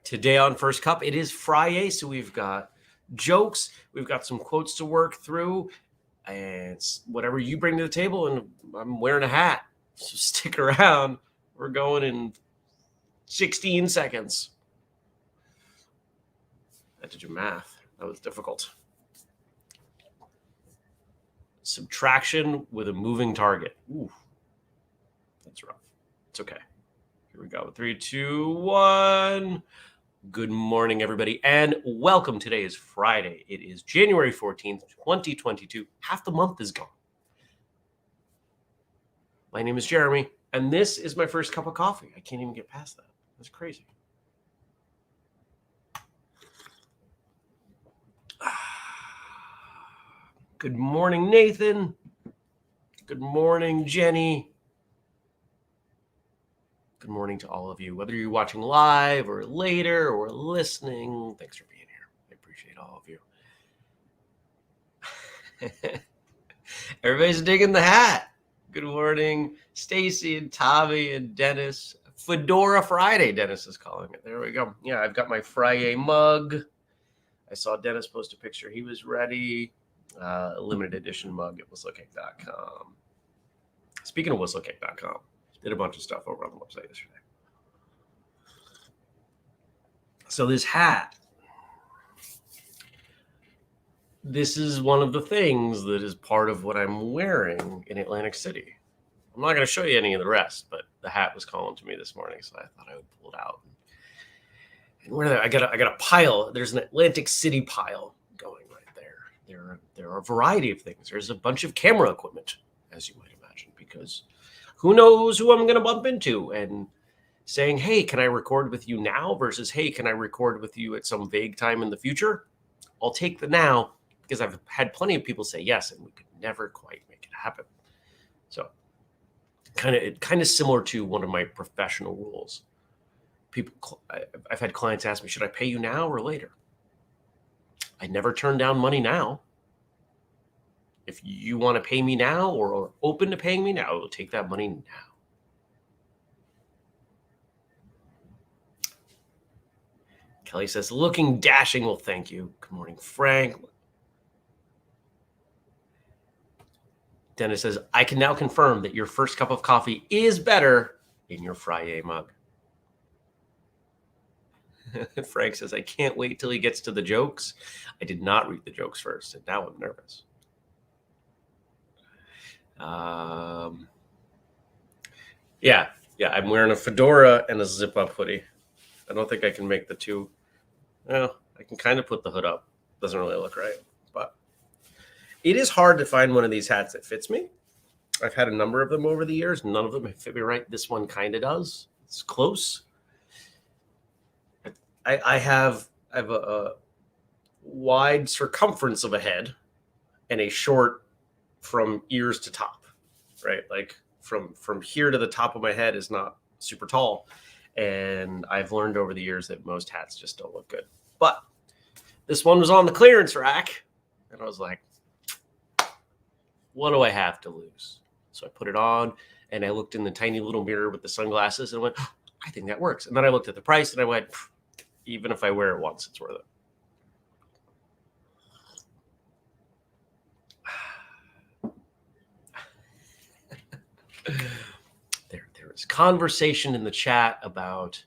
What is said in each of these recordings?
Today on First Cup, it is FRI-YAY, so we've got jokes, we've got some quotes to work through, and whatever you bring to the table, and I'm wearing a hat, so stick around. We're going in 16 seconds. I had to do math. That was difficult. Subtraction with a moving target. Ooh, that's rough. It's okay. Here we go. 3, 2, 1. Good morning, everybody, and welcome. Today is Friday. It is January 14th, 2022. Half the month is gone. My name is Jeremy, and this is my first cup of coffee. I can't even get past that. That's crazy. Good morning, Nathan. Good morning, Jenny. Good morning to all of you, whether you're watching live or later or listening. Thanks for being here. I appreciate all of you. Everybody's digging the hat. Good morning, Stacy and Tommy and Dennis. Fedora Friday, Dennis is calling it. There we go. Yeah, I've got my FRI-YAY mug. I saw Dennis post a picture. He was ready. Limited edition mug at whistlekick.com. Speaking of whistlekick.com, did a bunch of stuff over on the website yesterday. So this hat, this is one of the things that is part of what I'm wearing in Atlantic City. I'm not going to show you any of the rest, but the hat was calling to me this morning, so I thought I would pull it out. And where I got a pile. There's an Atlantic City pile going right there. There are a variety of things. There's a bunch of camera equipment, as you might imagine, because who knows who I'm going to bump into, and saying, hey, can I record with you now versus, hey, can I record with you at some vague time in the future? I'll take the now, because I've had plenty of people say yes, and we could never quite make it happen. So kind of similar to one of my professional rules. I've had clients ask me, should I pay you now or later? I never turn down money now. If you want to pay me now or are open to paying me now, we'll take that money now. Kelly says, looking dashing. Well, thank you. Good morning, Frank. Dennis says, I can now confirm that your first cup of coffee is better in your FRI-YAY mug. Frank says, I can't wait till he gets to the jokes. I did not read the jokes first, and now I'm nervous. Yeah, I'm wearing a fedora and a zip-up hoodie. I don't think I can make the two. Well, I can kind of put the hood up. Doesn't really look right, but it is hard to find one of these hats that fits me. I've had a number of them over the years. None of them have fit me right. This one kind of does. It's close. I have a wide circumference of a head and a short from ears to top, right? Like from here to the top of my head is not super tall. And I've learned over the years that most hats just don't look good. But this one was on the clearance rack. And I was like, what do I have to lose? So I put it on and I looked in the tiny little mirror with the sunglasses and went, I think that works. And then I looked at the price and I went, even if I wear it once, it's worth it. There is conversation in the chat about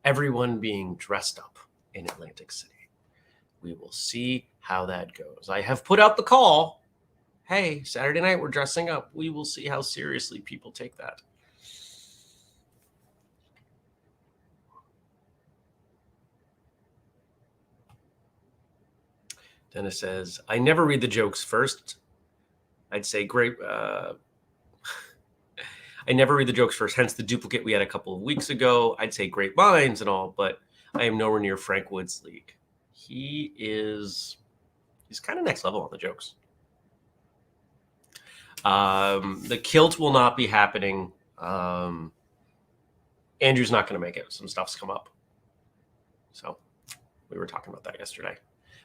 everyone being dressed up in Atlantic City. We will see how that goes. I have put out the call. Hey, Saturday night, we're dressing up. We will see how seriously people take that. Dennis says, I never read the jokes first. I'd say great. I never read the jokes first, hence the duplicate we had a couple of weeks ago. I'd say great minds and all, but I am nowhere near Frank Wood's league. He's kind of next level on the jokes. The kilt will not be happening. Andrew's not going to make it. Some stuff's come up. So we were talking about that yesterday,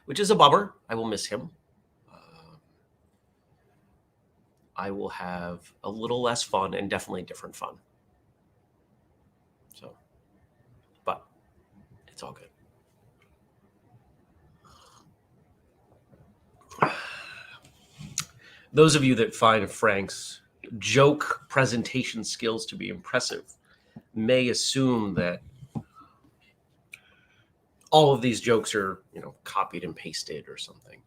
which is a bummer. I will miss him. I will have a little less fun and definitely different fun. So, but it's all good. Those of you that find Frank's joke presentation skills to be impressive may assume that all of these jokes are, copied and pasted or something.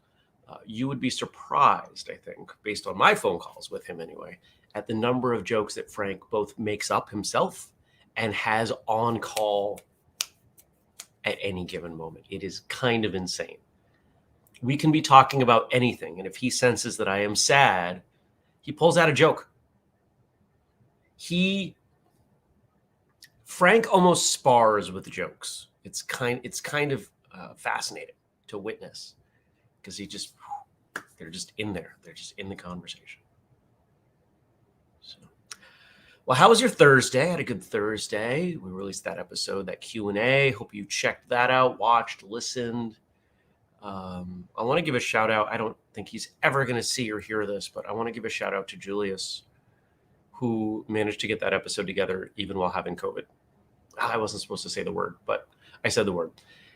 You would be surprised, I think, based on my phone calls with him anyway, at the number of jokes that Frank both makes up himself and has on call at any given moment. It is kind of insane. We can be talking about anything, and if he senses that I am sad, he pulls out a joke. Frank almost spars with jokes. It's kind of fascinating to witness because they're just in there. They're just in the conversation. So, well, how was your Thursday? I had a good Thursday. We released that episode, that Q&A. Hope you checked that out, watched, listened. I want to give a shout out. I don't think he's ever going to see or hear this, but I want to give a shout out to Julius, who managed to get that episode together even while having COVID. I wasn't supposed to say the word, but I said the word.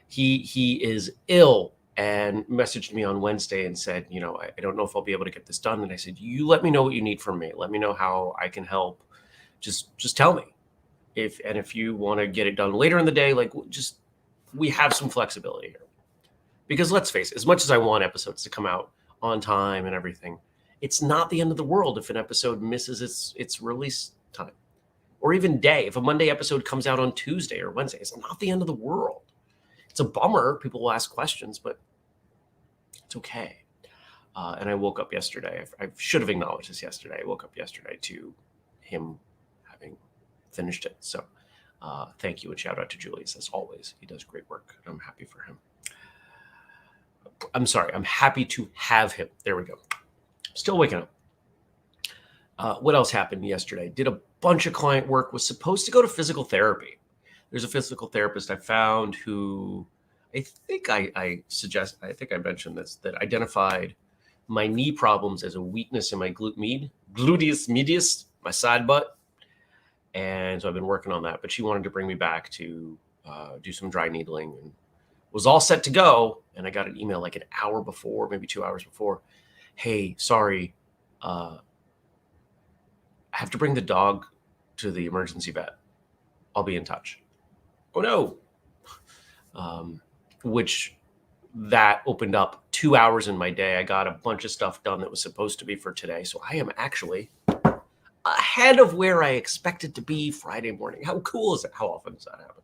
He is ill and messaged me on Wednesday and said, I don't know if I'll be able to get this done. And I said, you let me know what you need from me. Let me know how I can help. Just tell me if you want to get it done later in the day, we have some flexibility here. Because let's face it, as much as I want episodes to come out on time and everything, it's not the end of the world if an episode misses its release time. Or even day. If a Monday episode comes out on Tuesday or Wednesday, it's not the end of the world. It's a bummer. People will ask questions, but it's okay. And I woke up yesterday. I should have acknowledged this yesterday. I woke up yesterday to him having finished it. So thank you and shout out to Julius as always. He does great work. I'm happy for him. I'm sorry. I'm happy to have him. There we go. Still waking up. What else happened yesterday? Did a bunch of client work. Was supposed to go to physical therapy. There's a physical therapist I found who I think I mentioned this, that identified my knee problems as a weakness in my gluteus medius, my side butt. And so I've been working on that, but she wanted to bring me back to do some dry needling and was all set to go. And I got an email like an hour before, maybe 2 hours before. Hey, sorry. I have to bring the dog to the emergency vet. I'll be in touch. Oh no. Which that opened up 2 hours in my day. I got a bunch of stuff done that was supposed to be for today. So I am actually ahead of where I expected to be Friday morning. How cool is it? How often does that happen?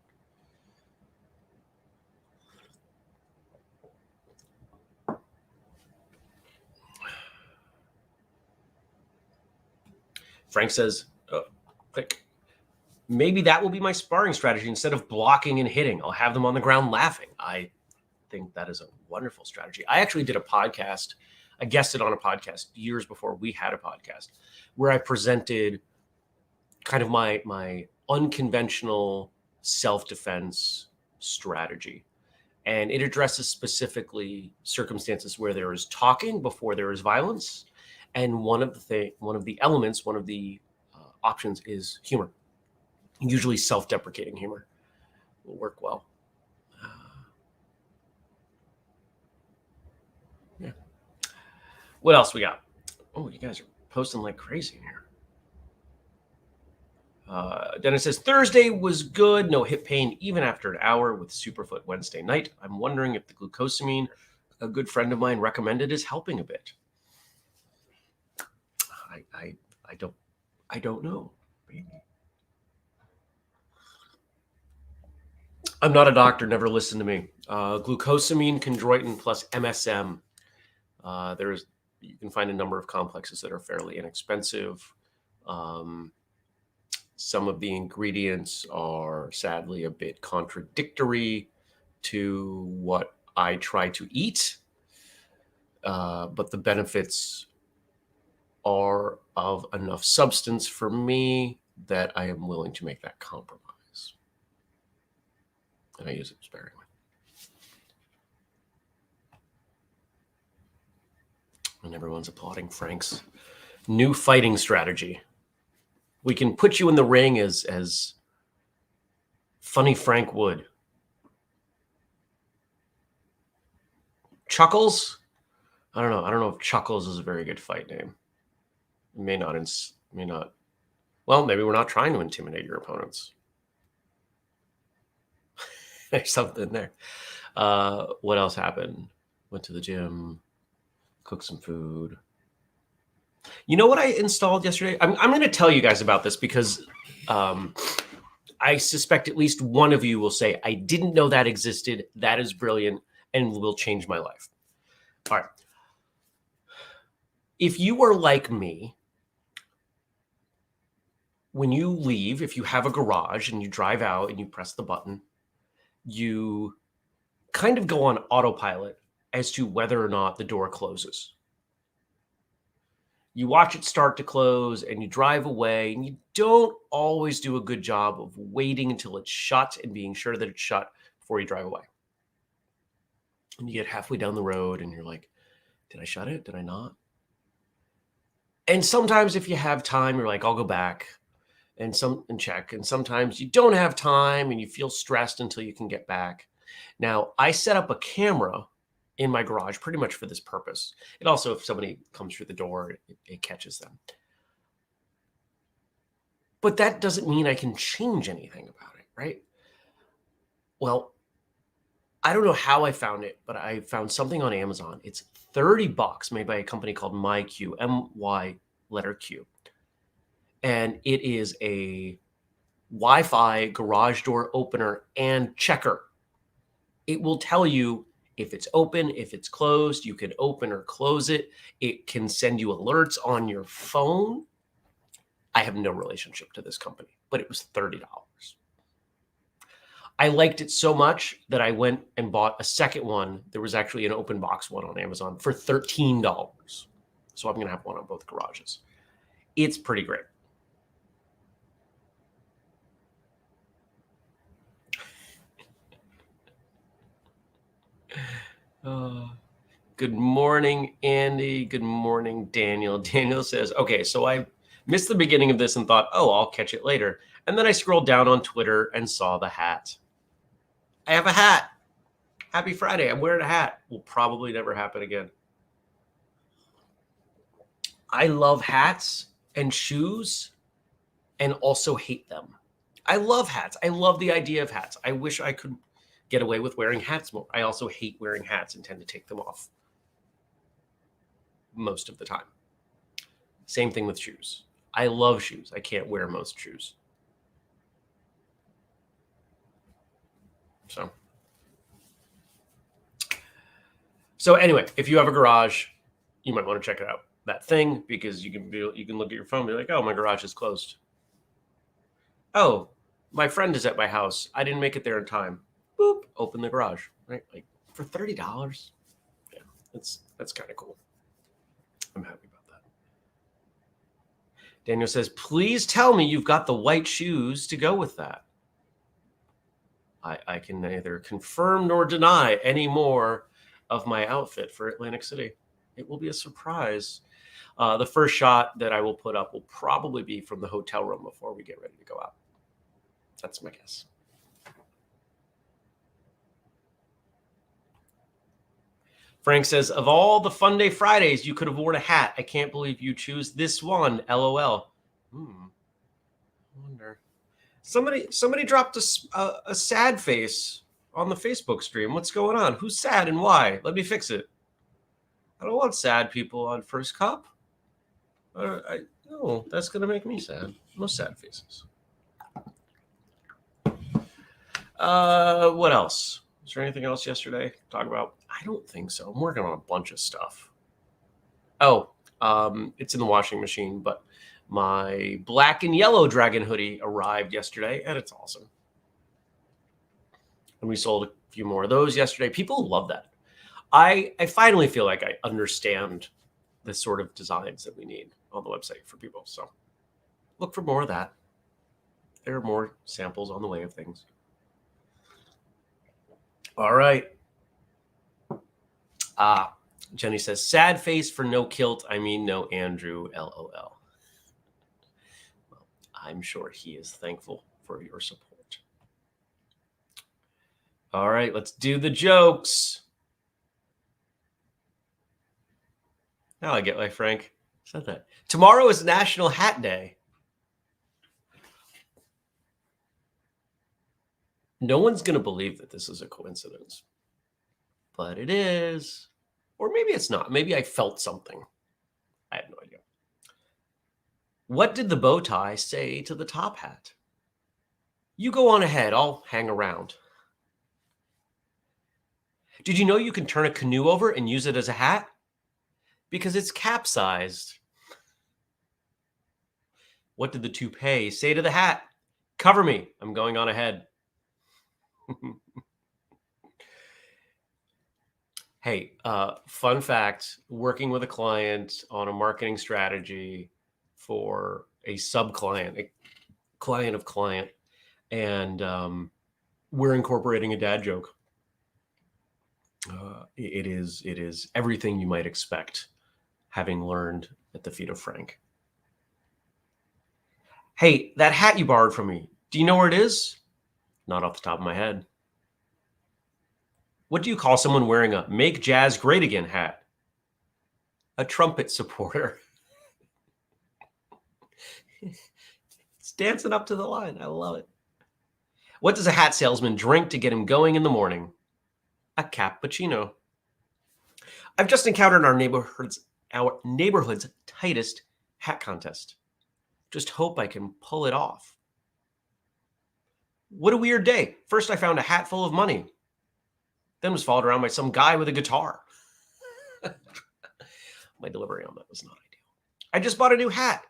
Frank says, click. Maybe that will be my sparring strategy. Instead of blocking and hitting, I'll have them on the ground laughing. I think that is a wonderful strategy. I actually did a podcast. I guested on a podcast years before we had a podcast where I presented kind of my unconventional self-defense strategy. And it addresses specifically circumstances where there is talking before there is violence. And one of the options is humor. Usually self-deprecating humor will work well. Yeah. What else we got? Oh, you guys are posting like crazy in here. Dennis says, Thursday was good. No hip pain, even after an hour with Superfoot Wednesday night. I'm wondering if the glucosamine a good friend of mine recommended is helping a bit. I don't know. Maybe. I'm not a doctor. Never listen to me. Glucosamine, chondroitin plus MSM. You can find a number of complexes that are fairly inexpensive. Some of the ingredients are sadly a bit contradictory to what I try to eat, but the benefits are of enough substance for me that I am willing to make that compromise. And I use it sparingly. And everyone's applauding Frank's new fighting strategy. We can put you in the ring as funny Frank would. Chuckles, I don't know. I don't know if Chuckles is a very good fight name. It may not. May not. Well, maybe we're not trying to intimidate your opponents. There's something there. What else happened? Went to the gym, cooked some food. You know what I installed yesterday? I'm going to tell you guys about this because I suspect at least one of you will say, I didn't know that existed. That is brilliant and will change my life. All right. If you are like me, when you leave, if you have a garage and you drive out and you press the button, you kind of go on autopilot as to whether or not the door closes. You watch it start to close and you drive away, and you don't always do a good job of waiting until it's shut and being sure that it's shut before you drive away. And you get halfway down the road and you're like, did I shut it? Did I not? And sometimes if you have time, you're like, I'll go back and check. And sometimes you don't have time and you feel stressed until you can get back. Now, I set up a camera in my garage pretty much for this purpose. It also, if somebody comes through the door, it catches them. But that doesn't mean I can change anything about it, right? Well, I don't know how I found it, but I found something on Amazon. It's $30 made by a company called MyQ, M-Y letter Q. And it is a Wi-Fi garage door opener and checker. It will tell you if it's open, if it's closed. You can open or close it. It can send you alerts on your phone. I have no relationship to this company, but it was $30. I liked it so much that I went and bought a second one. There was actually an open box one on Amazon for $13. So I'm going to have one on both garages. It's pretty great. Good morning, Andy. Good morning, Daniel. Daniel says, okay, so I missed the beginning of this and thought, oh, I'll catch it later. And then I scrolled down on Twitter and saw the hat. I have a hat. Happy Friday. I'm wearing a hat. Will probably never happen again. I love hats and shoes and also hate them. I love hats. I love the idea of hats. I wish I could get away with wearing hats more. I also hate wearing hats and tend to take them off most of the time. Same thing with shoes. I love shoes. I can't wear most shoes. So anyway, if you have a garage, you might want to check it out. That thing, because you can look at your phone and be like, oh, my garage is closed. Oh, my friend is at my house. I didn't make it there in time. Boop, open the garage, right? Like for $30. Yeah, that's kind of cool. I'm happy about that. Daniel says, please tell me you've got the white shoes to go with that. I can neither confirm nor deny any more of my outfit for Atlantic City. It will be a surprise. The first shot that I will put up will probably be from the hotel room before we get ready to go out. That's my guess. Frank says, of all the Fun Day Fridays, you could have worn a hat. I can't believe you choose this one. LOL. I wonder. Somebody dropped a sad face on the Facebook stream. What's going on? Who's sad and why? Let me fix it. I don't want sad people on First Cup. No, that's going to make me sad. No sad faces. What else? Is there anything else yesterday to talk about? I don't think so. I'm working on a bunch of stuff. Oh, it's in the washing machine, but my black and yellow dragon hoodie arrived yesterday, and it's awesome. And we sold a few more of those yesterday. People love that. I finally feel like I understand the sort of designs that we need on the website for people. So look for more of that. There are more samples on the way of things. All right. Jenny says, sad face for no kilt. I mean, no Andrew, LOL. Well, I'm sure he is thankful for your support. All right, let's do the jokes. Now I get why Frank said that. Tomorrow is National Hat Day. No one's going to believe that this is a coincidence, but it is. Or maybe it's not. Maybe I felt something. I have no idea. What did the bow tie say to the top hat? You go on ahead. I'll hang around. Did you know you can turn a canoe over and use it as a hat? Because it's capsized. What did the toupee say to the hat? Cover me. I'm going on ahead. Hey, fun fact, working with a client on a marketing strategy for a sub-client, a client of client, and we're incorporating a dad joke. It is everything you might expect, having learned at the feet of Frank. Hey, that hat you borrowed from me, do you know where it is? Not off the top of my head. What do you call someone wearing a Make Jazz Great Again hat? A trumpet supporter. It's dancing up to the line. I love it. What does a hat salesman drink to get him going in the morning? A cappuccino. I've just encountered our neighborhood's tightest hat contest. Just hope I can pull it off. What a weird day. First, I found a hat full of money. Then was followed around by some guy with a guitar. My delivery on that was not ideal. I just bought a new hat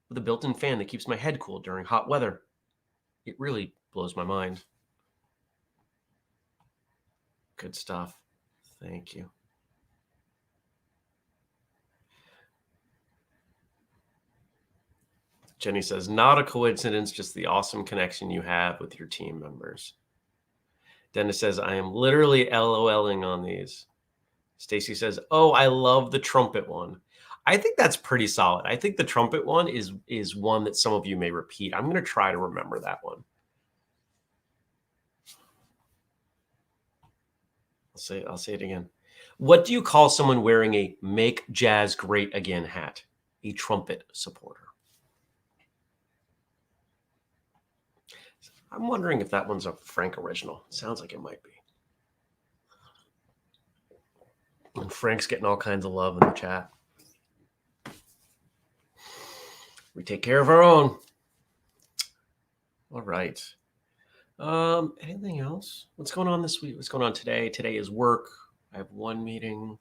with a built-in fan that keeps my head cool during hot weather. It really blows my mind. Good stuff. Thank you. Jenny says, not a coincidence, just the awesome connection you have with your team members. Dennis says, I am literally LOLing on these. Stacy says, oh, I love the trumpet one. I think that's pretty solid. I think the trumpet one is one that some of you may repeat. I'm going to try to remember that one. I'll say it again. What do you call someone wearing a Make Jazz Great Again hat? A trumpet supporter. I'm wondering if that one's a Frank original. Sounds like it might be. And Frank's getting all kinds of love in the chat. We take care of our own. All right. Anything else? What's going on this week? What's going on today? Today is work. I have one meeting.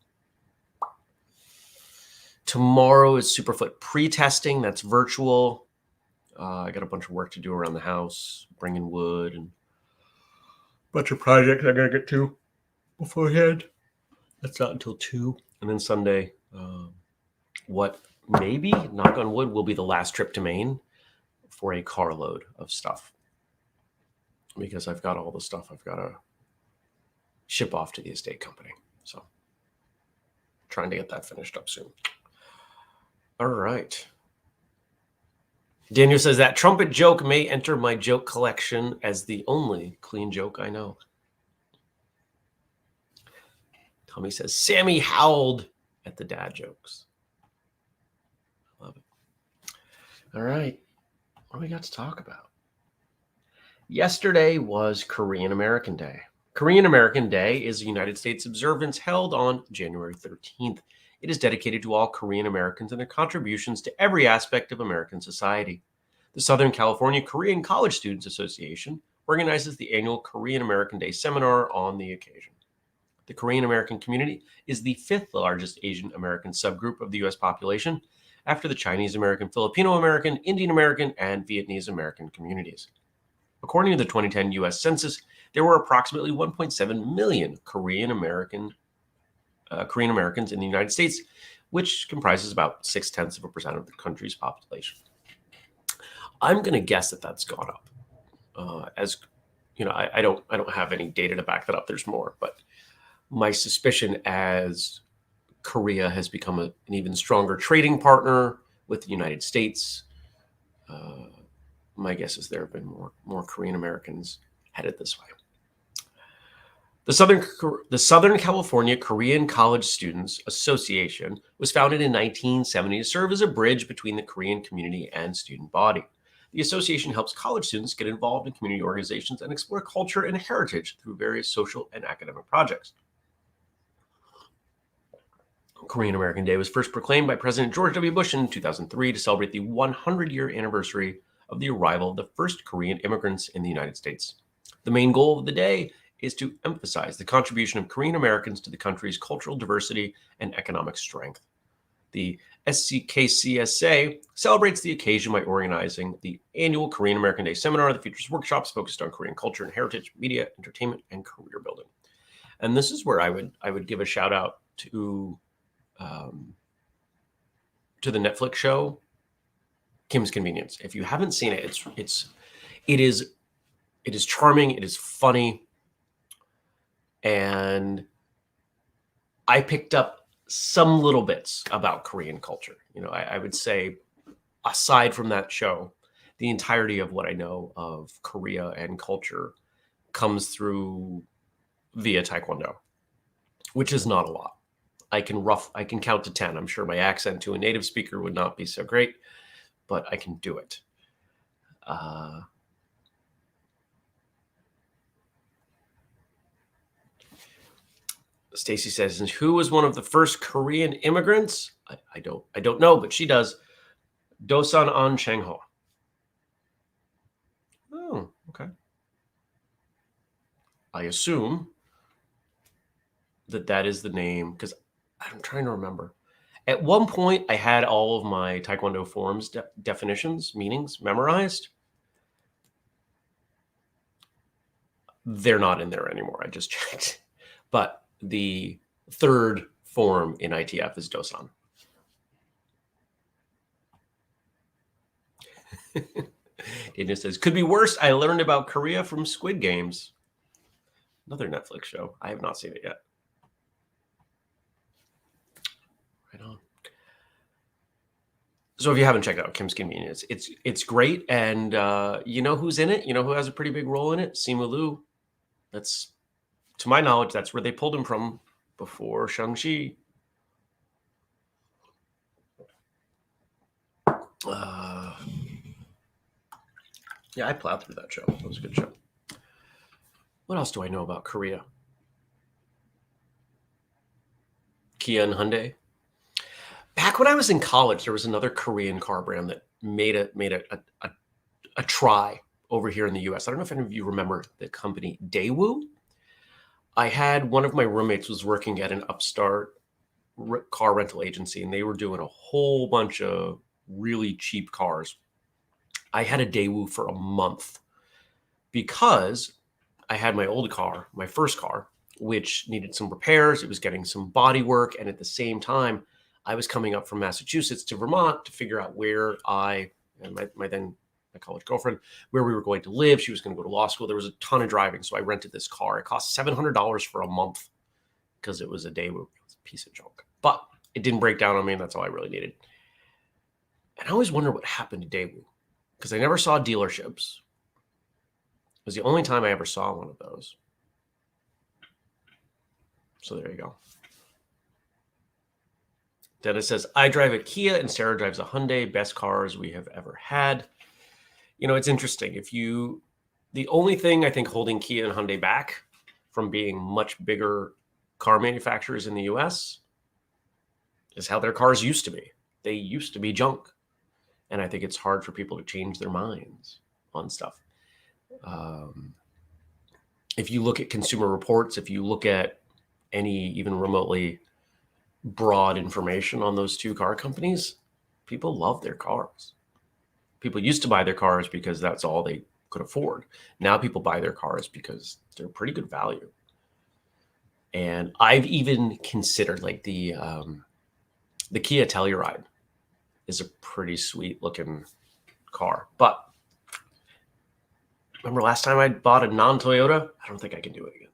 Tomorrow is Superfoot pre-testing. That's virtual. I got a bunch of work to do around the house, bringing wood and a bunch of projects I got to get to beforehand. That's not until 2. And then Sunday, what maybe, knock on wood, will be the last trip to Maine for a carload of stuff. Because I've got all the stuff I've got to ship off to the estate company. So trying to get that finished up soon. All right. Daniel says that trumpet joke may enter my joke collection as the only clean joke I know. Tommy says, Sammy howled at the dad jokes. Love it. All right. What do we got to talk about? Yesterday was Korean American Day. Korean American Day is a United States observance held on January 13th. It is dedicated to all Korean Americans and their contributions to every aspect of American society. The Southern California Korean College Students Association organizes the annual Korean American Day seminar on the occasion. The Korean American community is the 5th largest Asian American subgroup of the U.S. population, after the Chinese American, Filipino American, Indian American, and Vietnamese American communities. According to the 2010 U.S. Census, there were approximately 1.7 million Korean Americans in the United States, which comprises about 0.6% of the country's population. I'm going to guess that that's gone up. As you know, I don't have any data to back that up. There's more, but my suspicion, as Korea has become an even stronger trading partner with the United States, my guess is there have been more Korean Americans headed this way. The Southern California Korean College Students Association was founded in 1970 to serve as a bridge between the Korean community and student body. The association helps college students get involved in community organizations and explore culture and heritage through various social and academic projects. Korean American Day was first proclaimed by President George W. Bush in 2003 to celebrate the 100-year anniversary of the arrival of the first Korean immigrants in the United States. The main goal of the day is to emphasize the contribution of Korean Americans to the country's cultural diversity and economic strength. The SCKCSA celebrates the occasion by organizing the annual Korean American Day seminar that features workshops focused on Korean culture and heritage, media, entertainment, and career building. And this is where I would give a shout out to the Netflix show Kim's Convenience. If you haven't seen it, it is charming, it is funny, and I picked up some little bits about Korean culture. I would say, aside from that show, the entirety of what I know of Korea and culture comes through via Taekwondo, which is not a lot. I can count to 10. I'm sure my accent to a native speaker would not be so great, but I can do it. Stacy says, who was one of the first Korean immigrants? I don't know, but she does. Dosan An Changho. Oh, okay. I assume that is the name, because I'm trying to remember. At one point, I had all of my Taekwondo forms, definitions, meanings memorized. They're not in there anymore. I just checked. But the third form in ITF is Dosan. Daniel says, could be worse. I learned about Korea from Squid Games. Another Netflix show. I have not seen it yet. Right on. So if you haven't checked out Kim's Convenience, it's great. And you know who's in it? You know who has a pretty big role in it? Simu Liu. That's, to my knowledge, that's where they pulled him from before Shang-Chi. Yeah, I plowed through that show. It was a good show. What else do I know about Korea? Kia and Hyundai. Back when I was in college, there was another Korean car brand that made a try over here in the U.S. I don't know if any of you remember the company Daewoo. I had one of my roommates was working at an upstart car rental agency, and they were doing a whole bunch of really cheap cars. I had a Daewoo for a month because I had my old car, my first car, which needed some repairs. It was getting some body work. And at the same time, I was coming up from Massachusetts to Vermont to figure out where I and my college girlfriend, where we were going to live. She was going to go to law school. There was a ton of driving. So I rented this car. It cost $700 for a month because it was a Daewoo. It was a piece of junk, but it didn't break down on me. And that's all I really needed. And I always wonder what happened to Daewoo because I never saw dealerships. It was the only time I ever saw one of those. So there you go. Dennis says, I drive a Kia and Sarah drives a Hyundai. Best cars we have ever had. You know, it's interesting. The only thing I think holding Kia and Hyundai back from being much bigger car manufacturers in the US is how their cars used to be. They used to be junk. And I think it's hard for people to change their minds on stuff. If you look at Consumer Reports, if you look at any even remotely broad information on those two car companies, people love their cars. People used to buy their cars because that's all they could afford. Now people buy their cars because they're pretty good value. And I've even considered like the Kia Telluride is a pretty sweet looking car. But remember last time I bought a non-Toyota? I don't think I can do it again.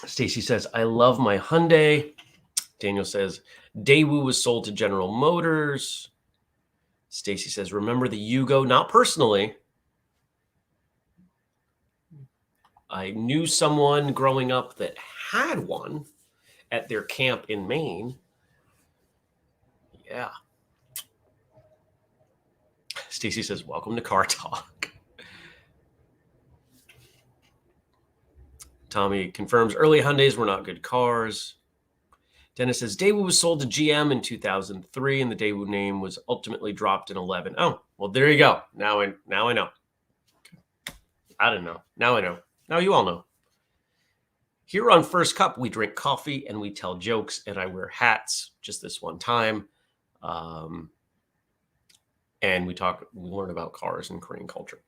Stacy says, I love my Hyundai. Daniel says, Daewoo was sold to General Motors. Stacy says, remember the Yugo? Not personally. I knew someone growing up that had one at their camp in Maine. Yeah. Stacy says, welcome to Car Talk. Tommy confirms early Hyundais were not good cars. Dennis says Daewoo was sold to GM in 2003, and the Daewoo name was ultimately dropped in 11. Oh, well, there you go. Now I know. I didn't know. Now I know. Now you all know. Here on First Cup, we drink coffee and we tell jokes, and I wear hats just this one time. And we learn about cars and Korean culture.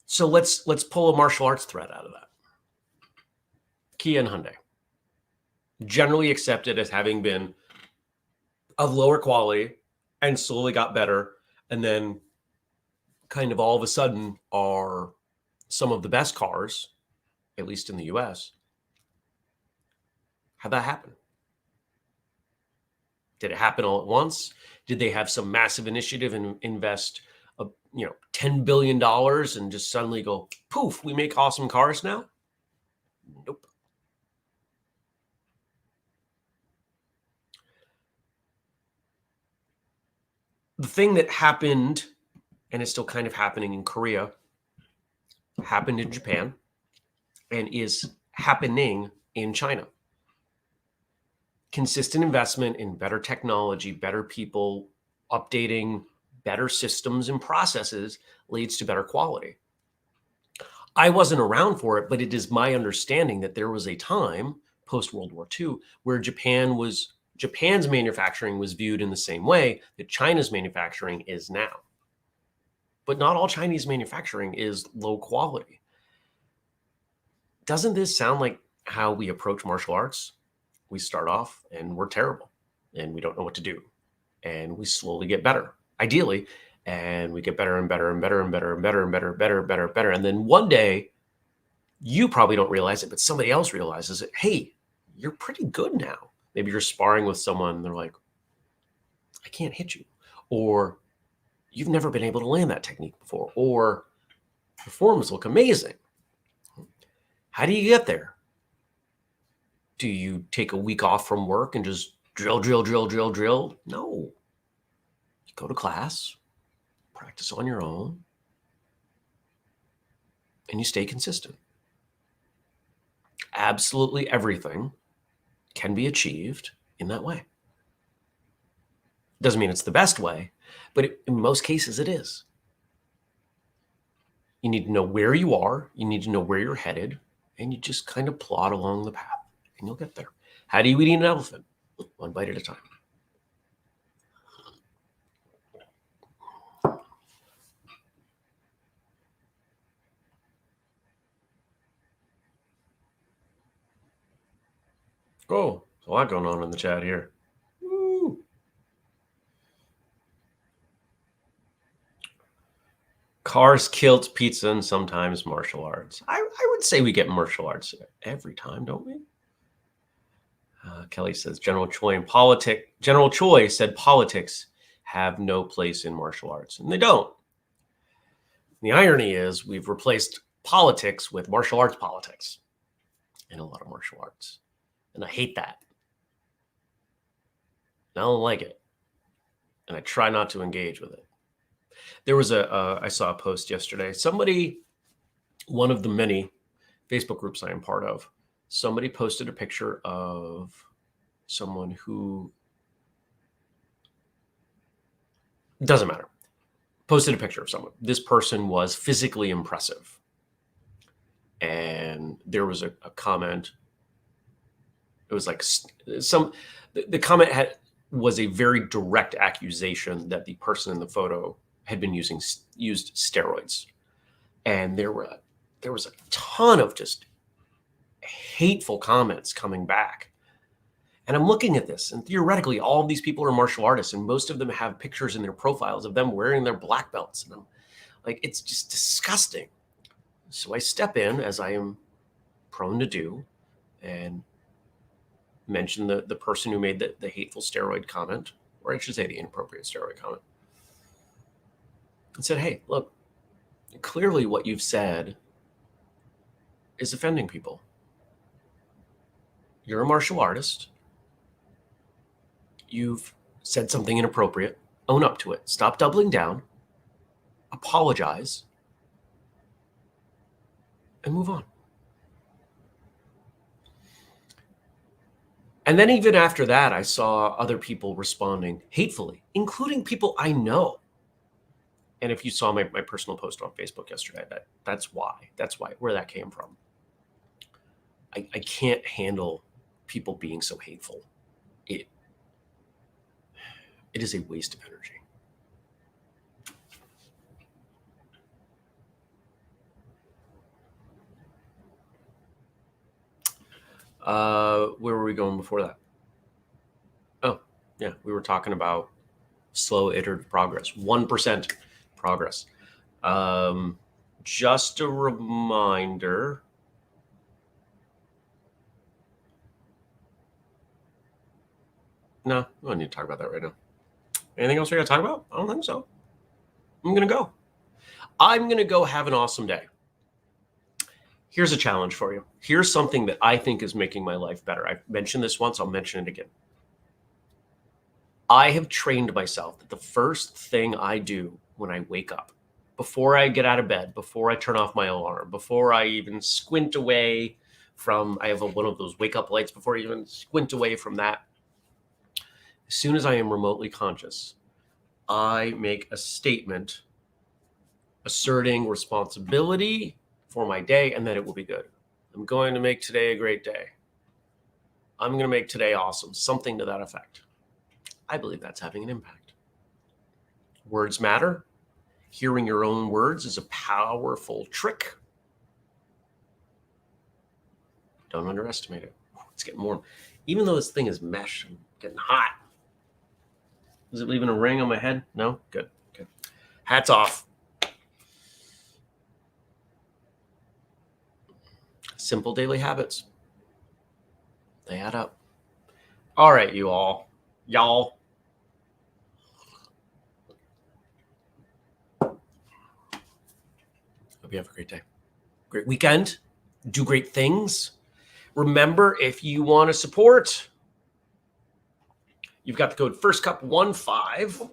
So let's pull a martial arts thread out of that. Kia and Hyundai, generally accepted as having been of lower quality and slowly got better, and then kind of all of a sudden are some of the best cars, at least in the US. How'd that happen? Did it happen all at once? Did they have some massive initiative and invest $10 billion and just suddenly go, poof, we make awesome cars now? Nope. The thing that happened, and is still kind of happening in Korea, happened in Japan and is happening in China. Consistent investment in better technology, better people, updating better systems and processes leads to better quality. I wasn't around for it, but it is my understanding that there was a time post-World War II where Japan's manufacturing was viewed in the same way that China's manufacturing is now. But not all Chinese manufacturing is low quality. Doesn't this sound like how we approach martial arts? We start off and we're terrible and we don't know what to do. And we slowly get better, ideally. And we get better and better and better and better and better and better, better, better, better. And then one day, you probably don't realize it, but somebody else realizes it. Hey, you're pretty good now. Maybe you're sparring with someone and they're like, I can't hit you. Or you've never been able to land that technique before. Or your forms look amazing. How do you get there? Do you take a week off from work and just drill? No. You go to class, practice on your own, and you stay consistent. Absolutely everything can be achieved in that way. Doesn't mean it's the best way, but in most cases it is. You need to know where you are, you need to know where you're headed, and you just kind of plod along the path and you'll get there. How do you eat an elephant? One bite at a time. Oh, there's a lot going on in the chat here. Woo. Cars, kilts, pizza, and sometimes martial arts. I would say we get martial arts every time, don't we? Kelly says General Choi said politics have no place in martial arts, and they don't. The irony is we've replaced politics with martial arts politics in a lot of martial arts. And I hate that. I don't like it. And I try not to engage with it. There was I saw a post yesterday. One of the many Facebook groups I am part of, somebody posted a picture of someone who, doesn't matter, posted a picture of someone. This person was physically impressive. And there was a comment. It was like the comment was a very direct accusation that the person in the photo had been used steroids. And there was a ton of just hateful comments coming back. And I'm looking at this, and theoretically, all of these people are martial artists, and most of them have pictures in their profiles of them wearing their black belts. And I'm like, it's just disgusting. So I step in, as I am prone to do, and mention the person who made the hateful steroid comment, or I should say the inappropriate steroid comment, and said, hey, look, Clearly what you've said is offending people. You're a martial artist. You've said something inappropriate. Own up to it. Stop doubling down. Apologize. And move on. And then even after that, I saw other people responding hatefully, including people I know. And if you saw my personal post on Facebook yesterday, that's why, where that came from. I can't handle people being so hateful. It is a waste of energy. Where were we going before that? Oh, yeah, we were talking about slow iterative progress, 1% progress. Just a reminder. No, we don't need to talk about that right now. Anything else we got to talk about? I don't think so. I'm going to go have an awesome day. Here's a challenge for you. Here's something that I think is making my life better. I've mentioned this once. I'll mention it again. I have trained myself that the first thing I do when I wake up, before I get out of bed, before I turn off my alarm, before I even squint away from, I have one of those wake up lights, before I even squint away from that, as soon as I am remotely conscious, I make a statement asserting responsibility for my day and that it will be good. I'm going to make today a great day. I'm going to make today awesome. Something to that effect. I believe that's having an impact. Words matter. Hearing your own words is a powerful trick. Don't underestimate it. It's getting warm. Even though this thing is mesh, I'm getting hot. Is it leaving a ring on my head? No? Good. Good. Hats off. Simple daily habits. They add up. All right, y'all. Hope you have a great day. Great weekend. Do great things. Remember, if you want to support, you've got the code FIRSTCUP15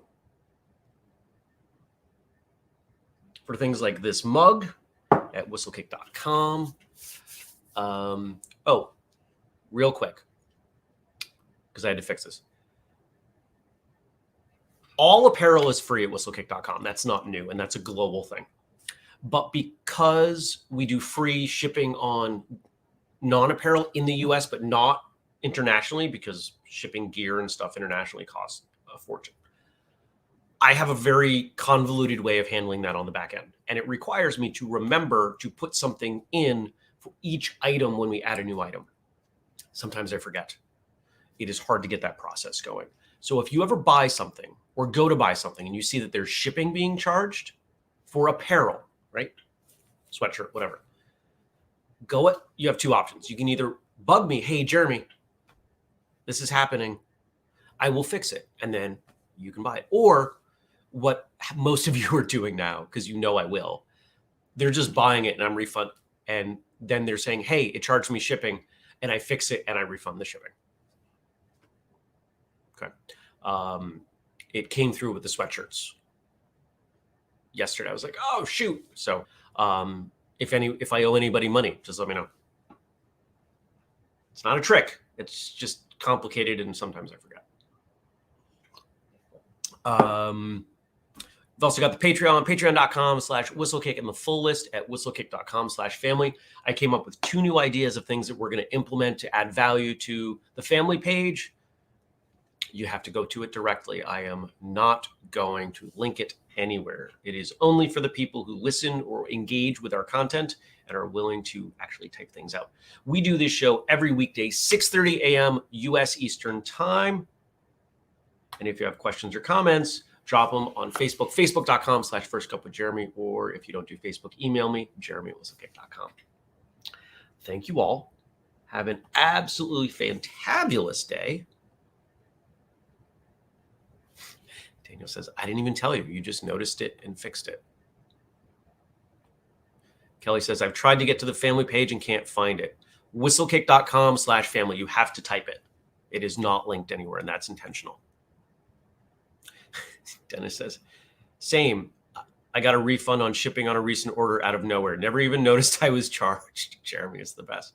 for things like this mug at whistlekick.com. Oh, real quick, because I had to fix this. All apparel is free at whistlekick.com. That's not new, and that's a global thing. But because we do free shipping on non-apparel in the US, but not internationally, because shipping gear and stuff internationally costs a fortune, I have a very convoluted way of handling that on the back end. And it requires me to remember to put something in for each item when we add a new item. Sometimes I forget. It is hard to get that process going. So if you ever buy something or go to buy something and you see that there's shipping being charged for apparel, right? Sweatshirt, whatever. You have two options. You can either bug me, hey, Jeremy, this is happening. I will fix it. And then you can buy it. Or what most of you are doing now, because you know I will, they're just buying it and I'm refund. And then they're saying, hey, it charged me shipping, and I fix it and I refund the shipping. Okay. It came through with the sweatshirts yesterday. I was like, oh, shoot. So if I owe anybody money, just let me know. It's not a trick. It's just complicated, and sometimes I forget. We've also got the Patreon, patreon.com/whistlekick, and the full list at whistlekick.com/family. I came up with 2 new ideas of things that we're going to implement to add value to the family page. You have to go to it directly. I am not going to link it anywhere. It is only for the people who listen or engage with our content and are willing to actually type things out. We do this show every weekday, 6:30 a.m. U.S. Eastern Time. And if you have questions or comments, drop them on Facebook, facebook.com/firstcupwithjeremy, or if you don't do Facebook, email me, jeremy@whistlekick.com. Thank you all. Have an absolutely fantabulous day. Daniel says, I didn't even tell you. You just noticed it and fixed it. Kelly says, I've tried to get to the family page and can't find it. Whistlekick.com/family. You have to type it. It is not linked anywhere, and that's intentional. Dennis says, same. I got a refund on shipping on a recent order out of nowhere. Never even noticed I was charged. Jeremy is the best.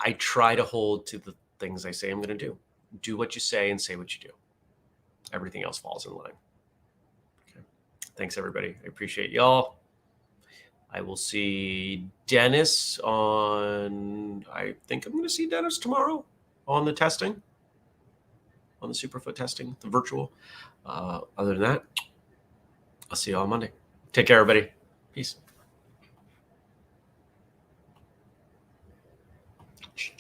I try to hold to the things I say I'm going to do. Do what you say and say what you do. Everything else falls in line. Okay. Thanks, everybody. I appreciate y'all. I will see Dennis I think I'm going to see Dennis tomorrow on the testing, on the Superfoot testing, the virtual. Other than that, I'll see you all Monday. Take care, everybody. Peace.